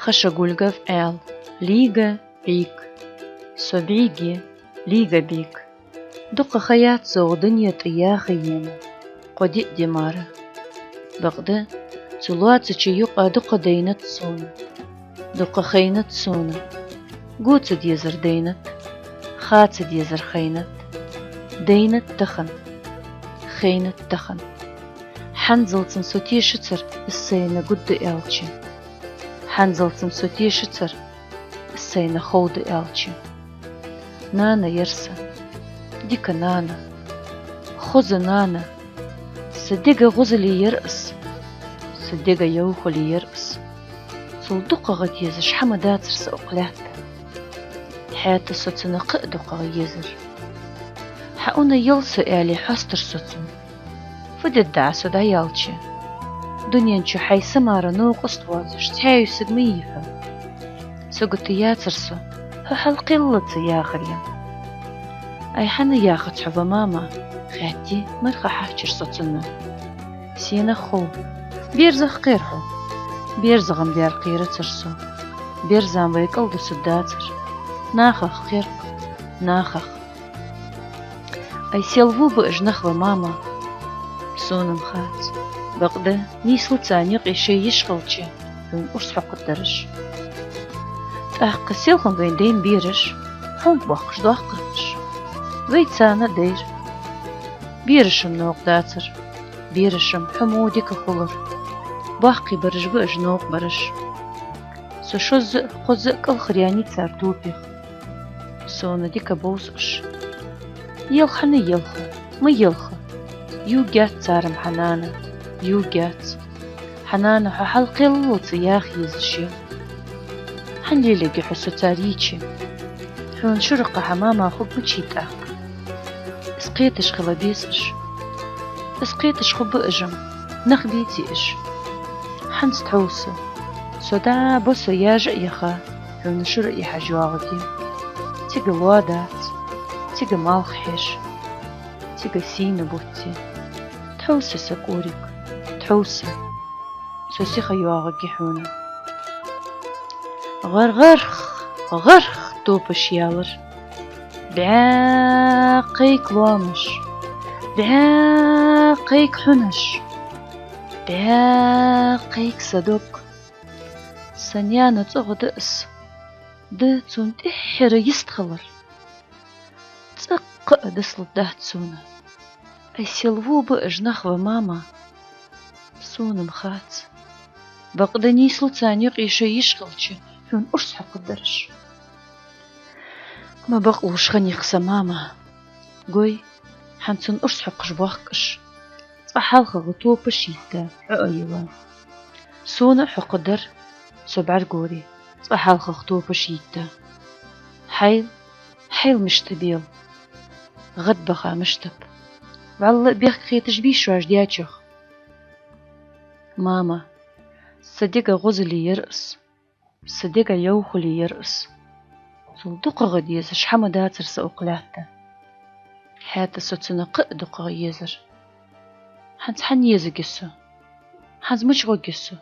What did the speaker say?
خشا قولقا فعل ليقا بيك سبعيقي ليقا بيك دق خيات زوغ دنيا طياخيين قدئ دمارة بغدا تلوات تشيوقا دق دينت صونة دق خينت صونة قوت ديزر دينت خات ديزر خينت دينت تخن خينت تخن حنزلتن سوتي شتر السينة قد إلتشي حنزلتن سوتي شتر السينة خود إلتشي نانا يرسى ديك نانا خذ نانا صديقة غزلي يرقص صديقة يوخلي يرقص صلدقة غيزر شحما داتر سأقلات حياتي سوتنا قدقة غيزر حقونا يلسى إعلي حستر سوتن فدد دعسو دا يالتشي دنيا نشو حي سمارة نوق أسطوازش تحيو سقميفة سوقت ياترسو هحل قلة يا غريم أي حنا ياخد حبا ماما خاتي مرخا حافشر سوتنا سينا خو بيرزخ قيرحو بيرزغم ديار قيرة ترسو بيرزام ويقل دو سداتر ناخخ قيرق ناخخ أي سيلفو بأجنخ وماما سونم خات بقدة نيسل تانيق إشي يشغلتشي دون أرسحو قدرش تأحق سيلخن بين دين بيرش هم بوقش دوقش ويتسانا دير بيرشم نوق داتر بيرشم حمودك خلر باقي برج بأج نوق برش سو شوز خزق الخرياني تار توبيخ سونا ديك بوسش يلخني يلخ ما يلخ يوجات تارم حنانة يوجات حنانة ححل قلت ياخي يزشي حنلي لقي حسو تاريتشي حون شرق حماما خب بتشيتاك اسقيتش خلابيسش اسقيتش خب اجم نخبيتي اش حنس تحوسو سودا بوسو ياجع يخا حون شرق يحجواغتي تيجا الوادات تيجا مالخيش تيجا سينا بوتي تحوسي سكوريك تحوسي سوسي خيواغك حونا غرغرخ غرخ توبش يالر بعاقيك لوامش بعاقيك حنش بعاقيك صدوك سنيانة تغدأس داتون تحر يستخلر تقق دسل داتسونا أي سيلفو بأجنخ وماما سونا مخات بقدني سلطاني قيشة يشغلشي حون أرسح قدرش ما بقوش خنيق ماما قوي حنسن أرسح قشباقش صحالخ غطوة بشيتا عقيوة سونا حقدر سبعر قوري صحالخ غطوة بشيتا حيل مشتبيل غد بخا مشتب والله بيخ خيتش بيشواش دياتشخ ماما صديقة غزلي يرقص صديقة يوخلي يرقص صدقة غد يزر شحما داتر سأقلاتا حتى ستنا قدقة يزر حنس حن يزر قسو حنس مش غو قسو